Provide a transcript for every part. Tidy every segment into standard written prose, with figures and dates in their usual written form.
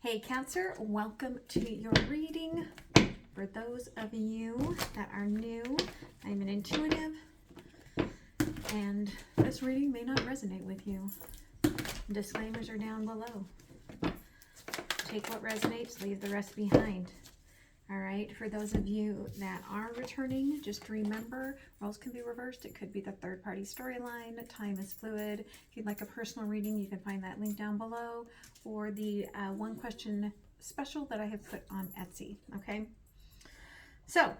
Hey Cancer, welcome to your reading. For those of you that are new, I'm an intuitive and this reading may not resonate with you. Disclaimers are down below. Take what resonates, leave the rest behind. All right, for those of you that are returning, just remember, roles can be reversed. It could be the third-party storyline. Time is fluid. If you'd like a personal reading, you can find that link down below, or the one question special that I have put on Etsy, okay? So,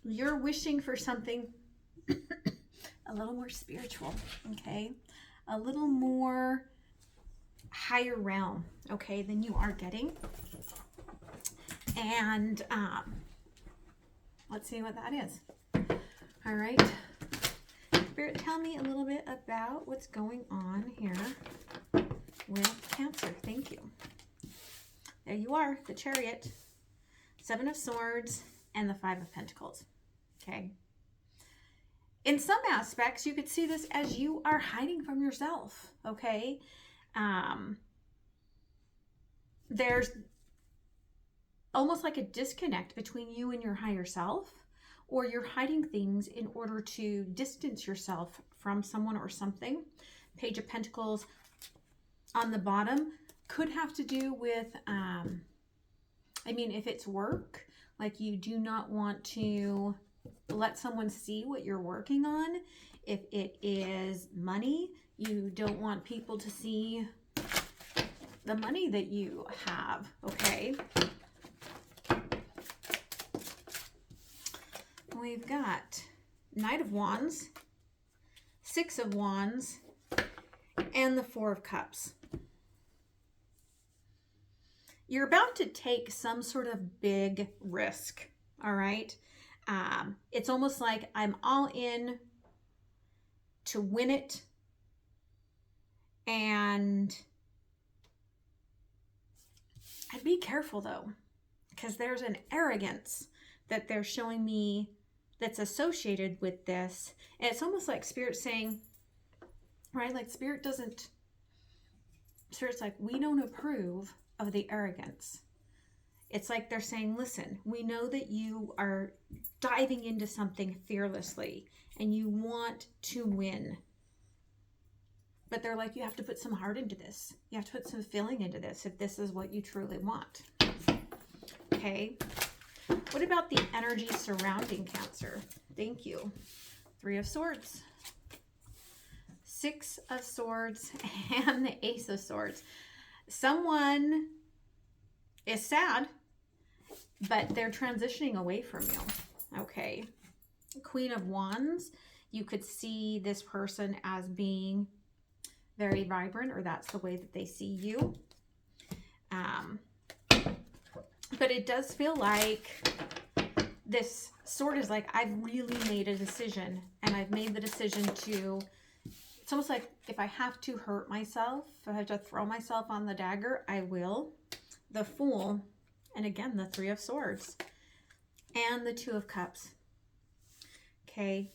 you're wishing for something a little more spiritual, okay? A little more higher realm, okay, than you are getting. And let's see what that is. All right. Spirit, tell me a little bit about what's going on here with Cancer. Thank you. There you are, the Chariot, Seven of Swords, and the Five of Pentacles. Okay. In some aspects, you could see this as you are hiding from yourself. Okay. There's almost like a disconnect between you and your higher self, or you're hiding things in order to distance yourself from someone or something. Page of Pentacles on the bottom could have to do with, if it's work, like you do not want to let someone see what you're working on. If it is money, you don't want people to see the money that you have, okay? We've got Knight of Wands, Six of Wands, and the Four of Cups. You're about to take some sort of big risk, all right? It's almost like I'm all in to win it, and I'd be careful though, because there's an arrogance that they're showing me that's associated with this. And it's almost like Spirit saying, right, like Spirit's like, we don't approve of the arrogance. It's like they're saying, listen, we know that you are diving into something fearlessly and you want to win. But they're like, you have to put some heart into this. You have to put some feeling into this if this is what you truly want. Okay. What about the energy surrounding Cancer? Thank you. Three of Swords, Six of Swords, and the Ace of Swords. Someone is sad, but they're transitioning away from you. Okay. Queen of Wands. You could see this person as being very vibrant, or that's the way that they see you. But it does feel like this sword is like, I've really made a decision, and I've made the decision to, it's almost like if I have to hurt myself, if I have to throw myself on the dagger, I will. The Fool, and again, the Three of Swords, and the Two of Cups. Okay.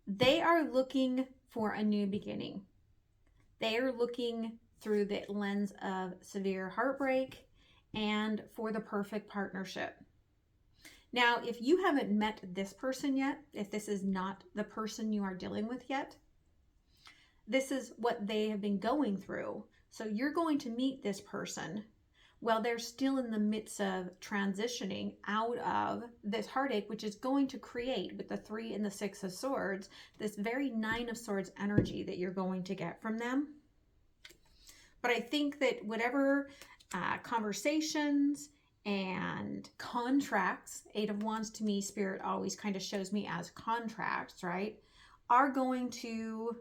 They are looking for a new beginning. They are looking through the lens of severe heartbreak and for the perfect partnership. Now, if you haven't met this person yet, if this is not the person you are dealing with yet, this is what they have been going through. So you're going to meet this person while they're still in the midst of transitioning out of this heartache, which is going to create, with the Three and the Six of Swords, this very Nine of Swords energy that you're going to get from them. But I think that whatever conversations and contracts, Eight of Wands to me, Spirit always kind of shows me as contracts, right, are going to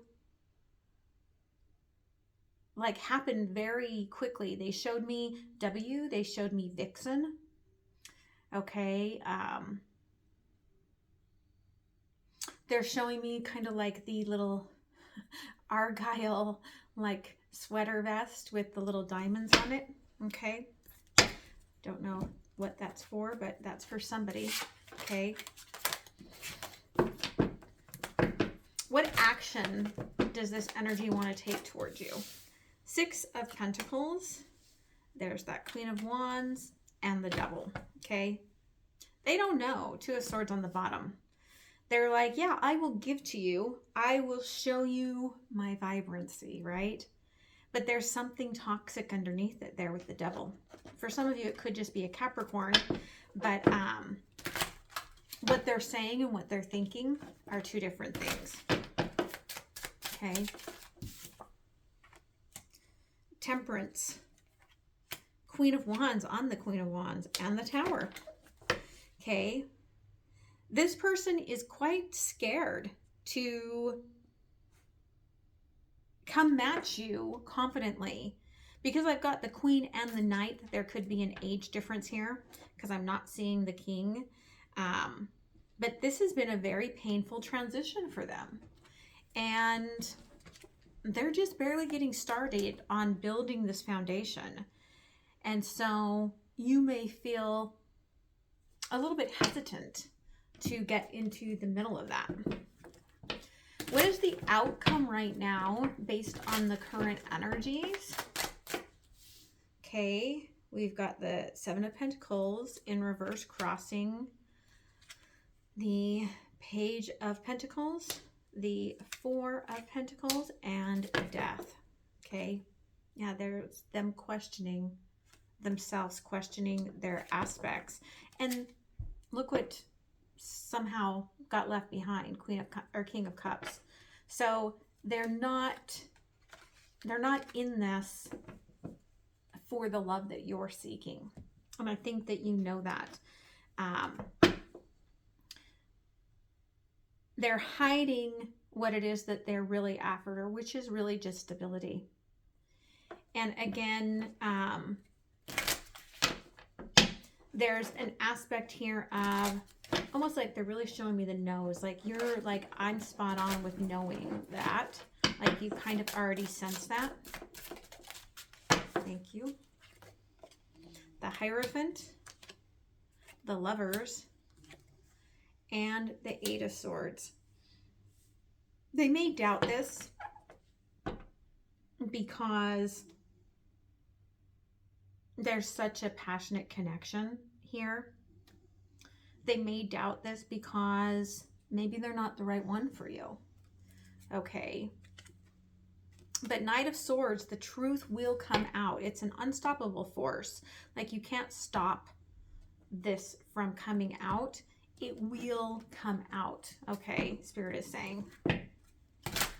like happen very quickly. They showed me W, they showed me Vixen. Okay. They're showing me kind of like the little Argyle like sweater vest with the little diamonds on it. Okay. Don't know what that's for, but that's for somebody. Okay. What action does this energy want to take towards you? Six of Pentacles. There's that Queen of Wands and the Devil, okay? They don't know. Two of Swords on the bottom. They're like, yeah, I will give to you. I will show you my vibrancy, right? But there's something toxic underneath it there with the Devil. For some of you, it could just be a Capricorn, but what they're saying and what they're thinking are two different things. Okay. Temperance. Queen of Wands on the Queen of Wands and the Tower. Okay. This person is quite scared to come match you confidently, because I've got the Queen and the Knight. There could be an age difference here because I'm not seeing the King. But this has been a very painful transition for them. And they're just barely getting started on building this foundation. And so you may feel a little bit hesitant to get into the middle of that. What is the outcome right now based on the current energies? Okay, we've got the Seven of Pentacles in reverse crossing the Page of Pentacles, the Four of Pentacles, and Death. Okay, yeah, there's them questioning themselves, questioning their aspects. And look what somehow got left behind, King of Cups. So they're not in this for the love that you're seeking. And I think that you know that. They're hiding what it is that they're really after, which is really just stability. And again, there's an aspect here of almost like they're really showing me the nose. Like you're like, I'm spot on with knowing that. Like you kind of already sense that. Thank you. The Hierophant, the Lovers, and the Eight of Swords. They may doubt this because there's such a passionate connection here. They may doubt this because maybe they're not the right one for you. Okay. But Knight of Swords, the truth will come out. It's an unstoppable force. Like you can't stop this from coming out. It will come out. Okay, Spirit is saying.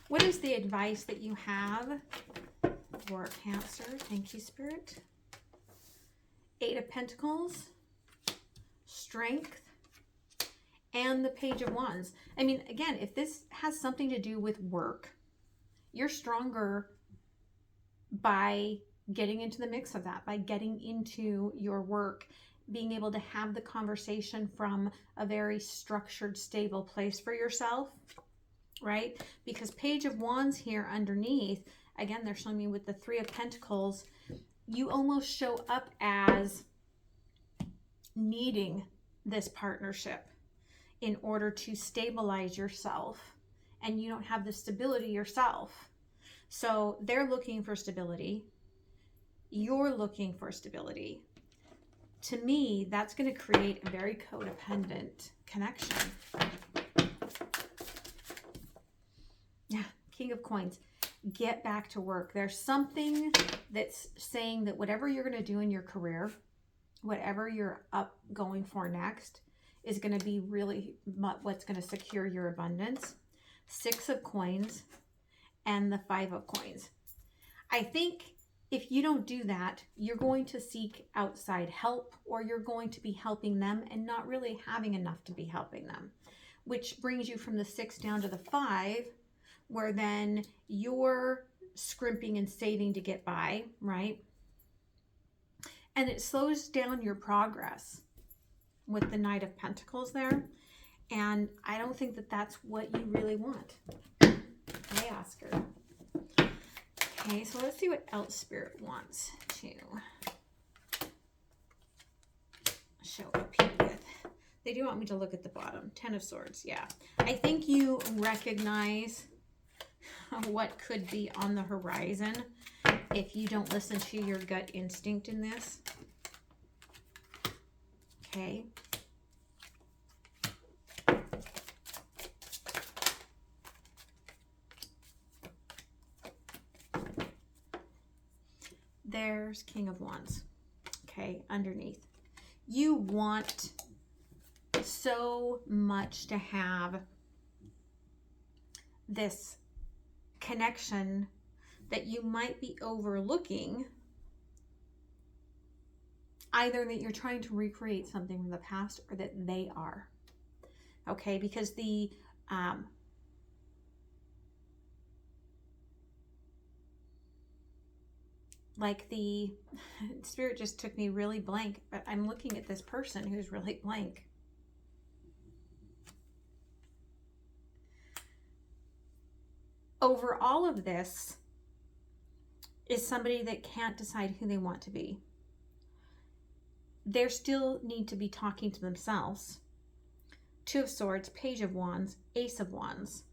What is the advice that you have for Cancer? Thank you, Spirit. Eight of Pentacles, Strength, and the Page of Wands. I mean, again, if this has something to do with work, you're stronger by getting into the mix of that, by getting into your work, being able to have the conversation from a very structured, stable place for yourself, right? Because Page of Wands here underneath, again, they're showing me with the Three of Pentacles, you almost show up as needing this partnership in order to stabilize yourself, and you don't have the stability yourself. So they're looking for stability. You're looking for stability. To me, that's going to create a very codependent connection. Yeah, King of Coins. Get back to work. There's something that's saying that whatever you're going to do in your career, whatever you're up going for next, is going to be really what's going to secure your abundance. Six of Coins and the Five of Coins. I think if you don't do that, you're going to seek outside help, or you're going to be helping them and not really having enough to be helping them, which brings you from the 6 down to the 5, where then you're scrimping and saving to get by, right? And it slows down your progress with the Knight of Pentacles there. And I don't think that that's what you really want. Okay, Oscar. Okay, so let's see what else Spirit wants to show up here with. They do want me to look at the bottom. 10 of Swords, yeah. I think you recognize what could be on the horizon if you don't listen to your gut instinct in this. Okay. There's King of Wands. Okay, underneath. You want so much to have this connection that you might be overlooking, either that you're trying to recreate something from the past or that they are. Okay, because the like the spirit just took me really blank, but I'm looking at this person who's really blank. Over all of this is somebody that can't decide who they want to be. They still need to be talking to themselves. Two of Swords, Page of Wands, Ace of Wands,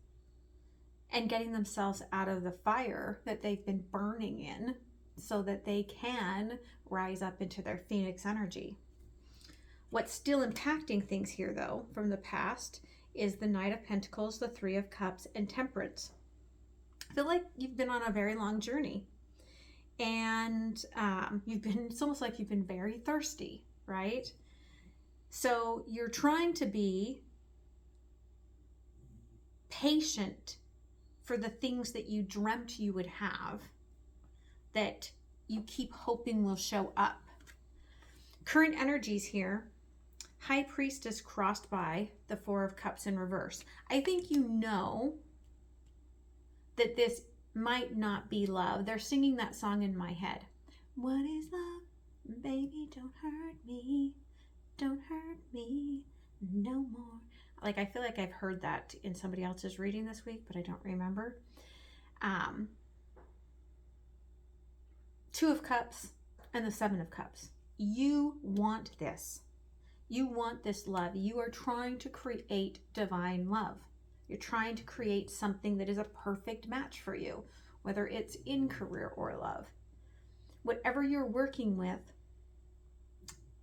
and getting themselves out of the fire that they've been burning in, so that they can rise up into their Phoenix energy. What's still impacting things here, though, from the past is the Knight of Pentacles, the Three of Cups, and Temperance. I feel like you've been on a very long journey, and it's almost like you've been very thirsty, right? So you're trying to be patient for the things that you dreamt you would have, that you keep hoping will show up. Current energies here, High Priestess crossed by the Four of Cups in reverse. I think you know that this might not be love. They're singing that song in my head. What is love? Baby, don't hurt me. Don't hurt me no more. Like, I feel like I've heard that in somebody else's reading this week, but I don't remember. Two of Cups and the Seven of Cups. You want this. You want this love. You are trying to create divine love. You're trying to create something that is a perfect match for you, whether it's in career or love. Whatever you're working with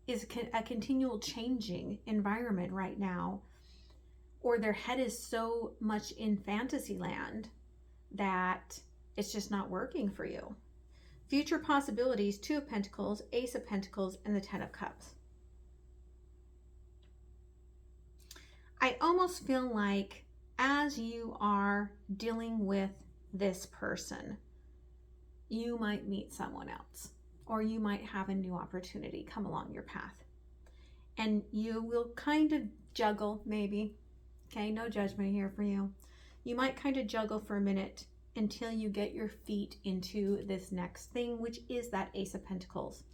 is a continual changing environment right now, or their head is so much in fantasy land that it's just not working for you. Future possibilities, Two of Pentacles, Ace of Pentacles, and the Ten of Cups. I almost feel like as you are dealing with this person, you might meet someone else, or you might have a new opportunity come along your path. And you will kind of juggle, maybe. Okay, no judgment here for you. You might kind of juggle for a minute until you get your feet into this next thing, which is that Ace of Pentacles.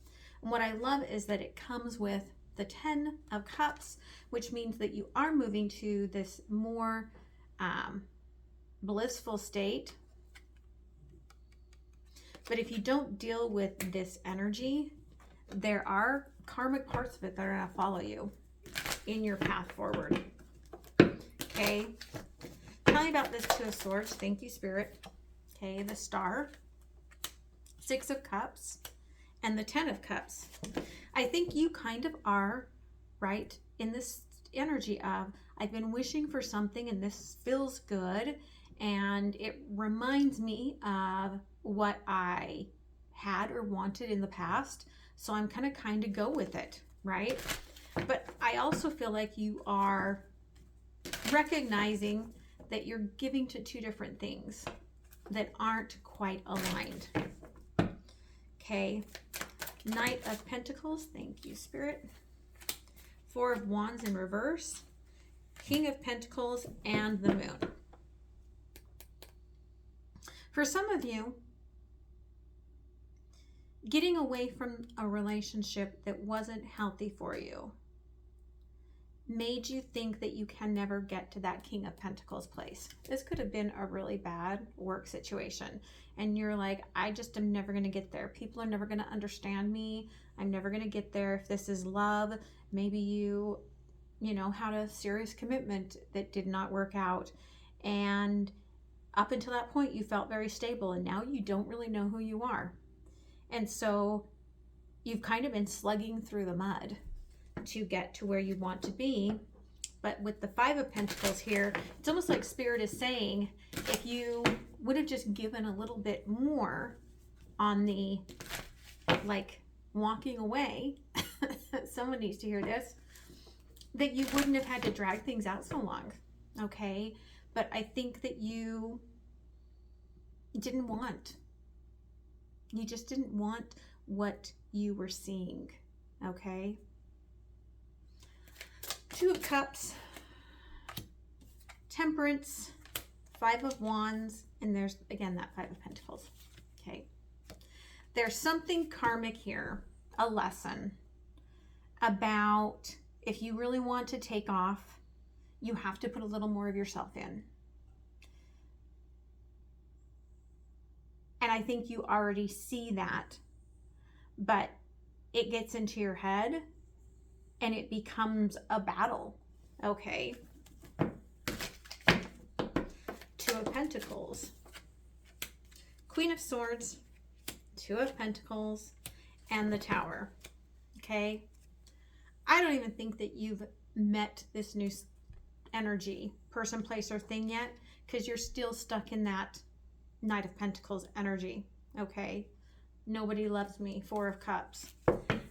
And what I love is that it comes with the Ten of Cups, which means that you are moving to this more blissful state. But if you don't deal with this energy, there are karmic parts of it that are going to follow you in your path forward. Okay. Tell me about this Two of Swords. Thank you, Spirit. Okay, the Star, Six of Cups, and the Ten of Cups. I think you kind of are right in this energy of, I've been wishing for something and this feels good, and it reminds me of what I had or wanted in the past, so I'm gonna kind of go with it, right? But I also feel like you are recognizing that you're giving to two different things that aren't quite aligned. Okay, Knight of Pentacles, thank you, Spirit. Four of Wands in reverse, King of Pentacles, and the Moon. For some of you, getting away from a relationship that wasn't healthy for you made you think that you can never get to that King of Pentacles place. This could have been a really bad work situation, and you're like, I just am never going to get there. People are never going to understand me. I'm never going to get there. If this is love, maybe you had a serious commitment that did not work out, and up until that point you felt very stable, and now you don't really know who you are. And so you've kind of been slugging through the mud to get to where you want to be. But with the Five of Pentacles here, it's almost like Spirit is saying, if you would have just given a little bit more on the, like, walking away, someone needs to hear this, that you wouldn't have had to drag things out so long, okay? But I think that you didn't want, you just didn't want what you were seeing, okay? Two of Cups, Temperance, Five of Wands, and there's, again, that Five of Pentacles, okay? There's something karmic here, a lesson about if you really want to take off, you have to put a little more of yourself in. And I think you already see that, but it gets into your head and it becomes a battle, okay? Two of Pentacles, Queen of Swords, Two of Pentacles, and the Tower, okay? I don't even think that you've met this new energy, person, place, or thing yet, because you're still stuck in that Knight of Pentacles energy, okay? Nobody loves me, Four of Cups.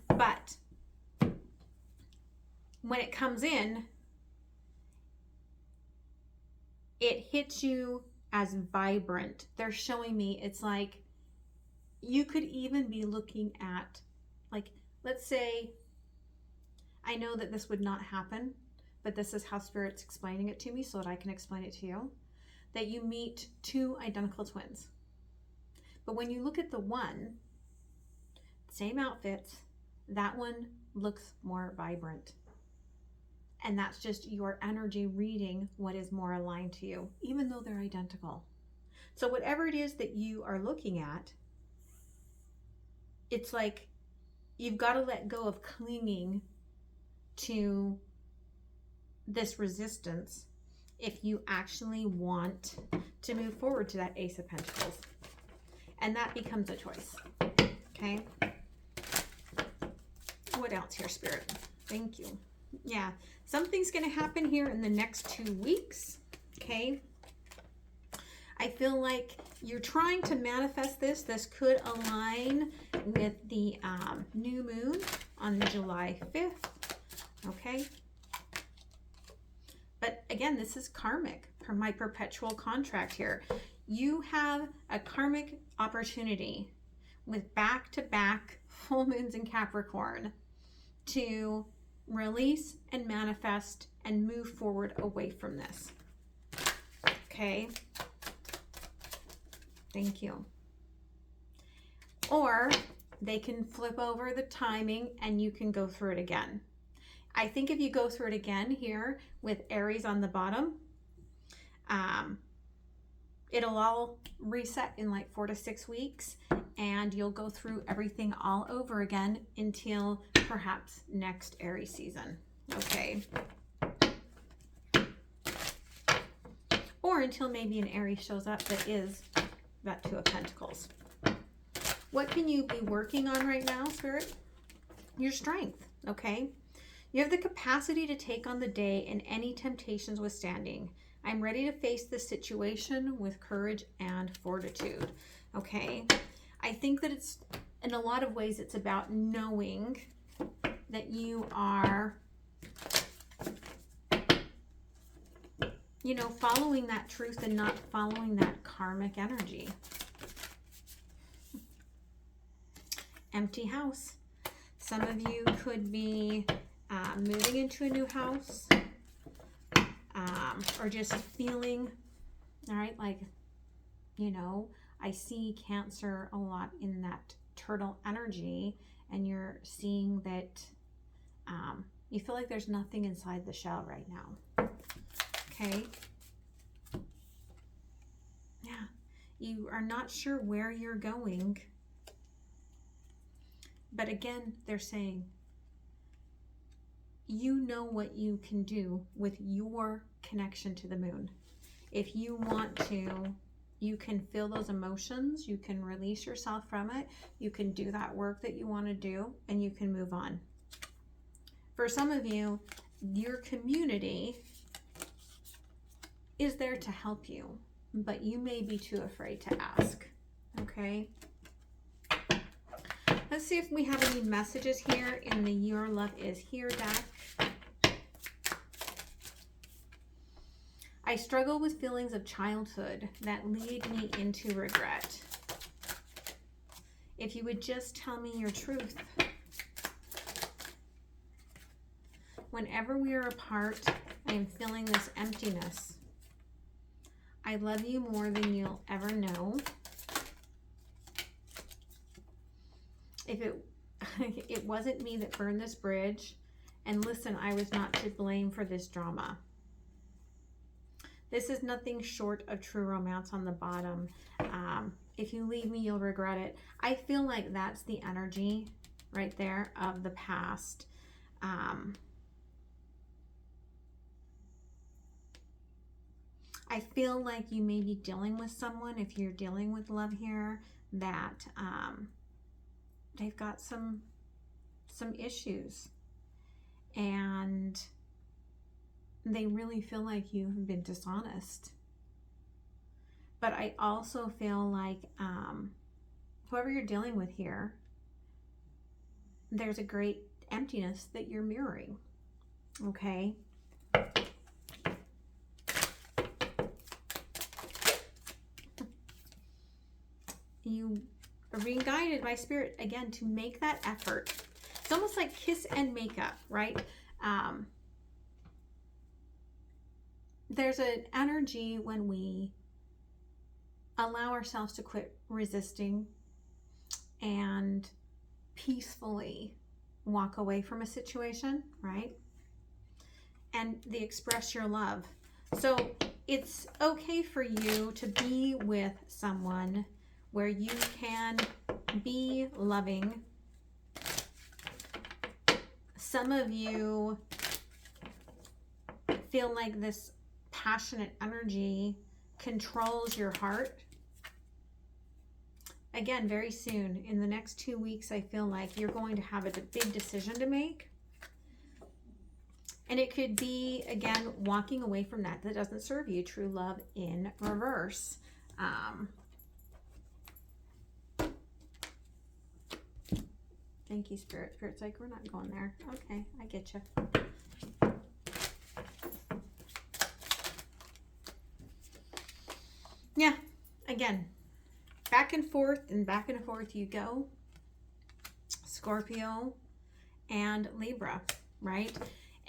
But when it comes in, it hits you as vibrant. They're showing me it's like you could even be looking at, like, let's say, I know that this would not happen, but this is how Spirit's explaining it to me so that I can explain it to you, that you meet two identical twins. But when you look at the one, same outfits, that one looks more vibrant. And that's just your energy reading what is more aligned to you, even though they're identical. So whatever it is that you are looking at, it's like you've got to let go of clinging to this resistance if you actually want to move forward to that Ace of Pentacles. And that becomes a choice, okay? What else here, Spirit? Thank you. Yeah, something's going to happen here in the next 2 weeks, okay? I feel like you're trying to manifest this. This could align with the new moon on July 5th, okay? But again, this is karmic, for my perpetual contract here. You have a karmic opportunity with back-to-back full moons in Capricorn to release and manifest and move forward away from this. Okay? Thank you. Or they can flip over the timing and you can go through it again. I think if you go through it again here with Aries on the bottom, it'll all reset in like 4 to 6 weeks and you'll go through everything all over again until perhaps next Aries season, okay? Or until maybe an Aries shows up that is that Two of Pentacles. What can you be working on right now, Spirit? Your strength, okay? You have the capacity to take on the day and any temptations withstanding. I'm ready to face this situation with courage and fortitude, okay? I think that it's, in a lot of ways, it's about knowing that you are, you know, following that truth and not following that karmic energy. Empty house. Some of you could be moving into a new house, or just feeling, all right, like, you know, I see Cancer a lot in that turtle energy, and you're seeing that you feel like there's nothing inside the shell right now. Okay. Yeah. You are not sure where you're going. But again, they're saying, you know what you can do with your connection to the moon. If you want to You can feel those emotions. You can release yourself from it. You can do that work that you want to do, and you can move on. For some of you, your community is there to help you, but you may be too afraid to ask. Okay? Let's see if we have any messages here in the Your Love Is Here deck. I struggle with feelings of childhood that lead me into regret. If you would just tell me your truth. Whenever we are apart, I am feeling this emptiness. I love you more than you'll ever know. If it wasn't me that burned this bridge, and listen, I was not to blame for this drama. This is nothing short of true romance on the bottom. If you leave me, you'll regret it. I feel like that's the energy right there of the past. I feel like you may be dealing with someone, if you're dealing with love here, that they've got some issues, and they really feel like you've been dishonest. But I also feel like whoever you're dealing with here, there's a great emptiness that you're mirroring. Okay? You are being guided by spirit, again, to make that effort. It's almost like kiss and makeup, right? There's an energy when we allow ourselves to quit resisting and peacefully walk away from a situation, right? And they express your love. So it's okay for you to be with someone where you can be loving. Some of you feel like this passionate energy controls your heart. Again, very soon, in the next 2 weeks, I feel like you're going to have a big decision to make. And it could be, again, walking away from that doesn't serve you. True love in reverse. Thank you, Spirit. Spirit's like, we're not going there. Okay, I get you. Yeah, again, back and forth you go. Scorpio and Libra, right?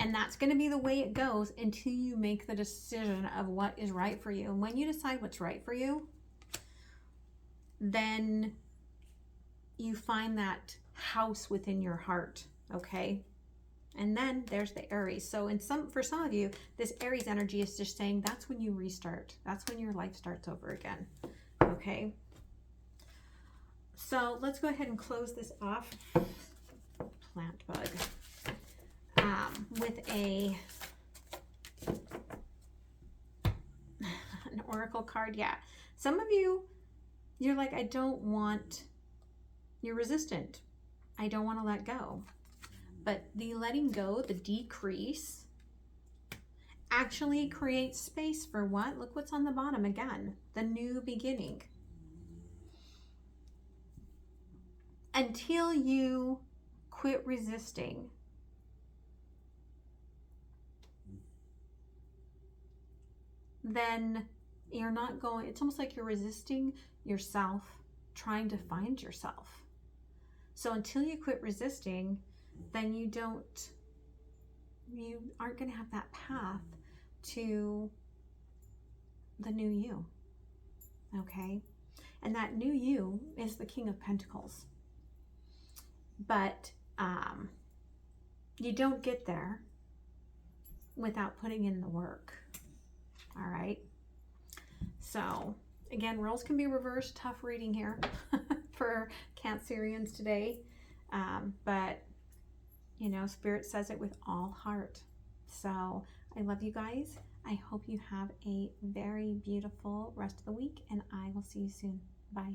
And that's going to be the way it goes until you make the decision of what is right for you. And when you decide what's right for you, then you find that house within your heart, okay? And then there's the Aries. So for some of you, this Aries energy is just saying that's when you restart. That's when your life starts over again, okay? So let's go ahead and close this off. Plant bug. With an oracle card. Yeah. Some of you, you're like, you're resistant. I don't want to let go. But the letting go, the decrease, actually creates space for what? Look what's on the bottom again. The new beginning. Until you quit resisting, then you're not going, it's almost like you're resisting yourself, trying to find yourself. So until you quit resisting, then you aren't going to have that path to the new you, okay? And that new you is the King of Pentacles. But you don't get there without putting in the work. All right. So again, roles can be reversed. Tough reading here for Cancerians today. But you know, Spirit says it with all heart. So I love you guys. I hope you have a very beautiful rest of the week, and I will see you soon. Bye.